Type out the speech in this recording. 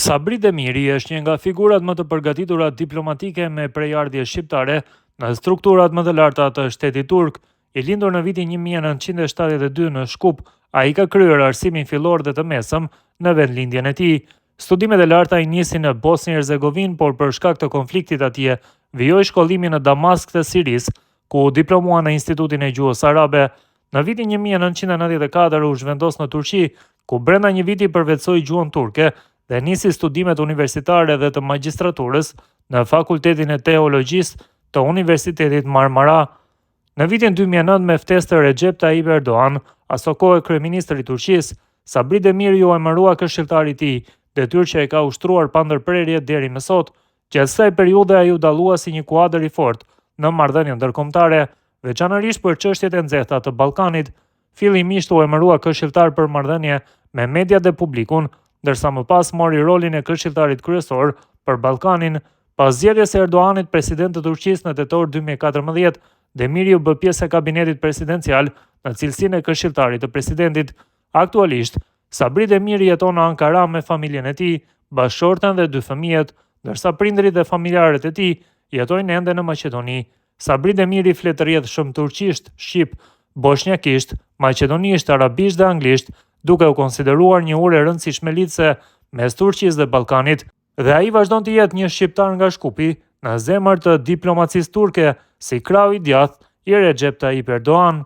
Sabri Demiri është një nga figurat më të përgatitura diplomatike me prejardhje shqiptare në strukturat më të larta të shtetit turk. I lindur në vitin 1972 në Shkup, ai ka kryer arsimin fillor dhe të mesëm në vendlindjen e tij. Studimet e larta i nisi në Bosnjë-Hercegovinë, por për shkak të konfliktit atje vijoi shkollimin në Damask të Sirisë, ku diplomua në Institutin e Gjuhës Arabe. Në vitin 1994 u zhvendos në Turqi, ku brenda një viti përvetsoi gjuhën turke dhe nisi studimet universitare dhe të magjistraturës në Fakultetin e Teologjisë të Universitetit Marmara. Në vitin 2009 me ftesë të Recep Tayyip Erdogan, aso kohë kryeministri i Turqisë, Sabri Demiri u emërua këshilltar i tij, detyrë që e ka ushtruar pa ndërprerje deri më sot. Gjatë kësaj periudhe ai u dallua si një kuadër i fortë në marrëdhënie ndërkombëtare, veçanërisht për çështjet e nxehta të Ballkanit. Fillimisht u emërua këshilltar për marrëdhënie me mediat dhe publikun, ndërsa më pas mori rolin e këshilltarit kryesor për Ballkanin. Pas zgjedhjes së Erdoganit president të Turqisë në tetor 2014, Demiri u bë pjesë e kabinetit presidencial në cilësinë e këshilltarit të presidentit. Aktualisht, Sabri Demiri jeton në Ankara me familjen e tij, bashkëshorten dhe 2 fëmijët, ndërsa prindërit dhe familjarët e tij jetojnë ende në Maqedoni. Sabri Demiri flet rrjedhshëm turqisht, shqip, bosnjakisht, maqedonisht, arabisht dhe anglisht, duke u konsideruar një urë e rëndësishme lidhëse mes Turqisë dhe Ballkanit. Dhe ai vazhdon të jetë një shqiptar nga Shkupi në zemër të diplomacisë turke, si krau i djathtë i Recep Tayyip Erdogan.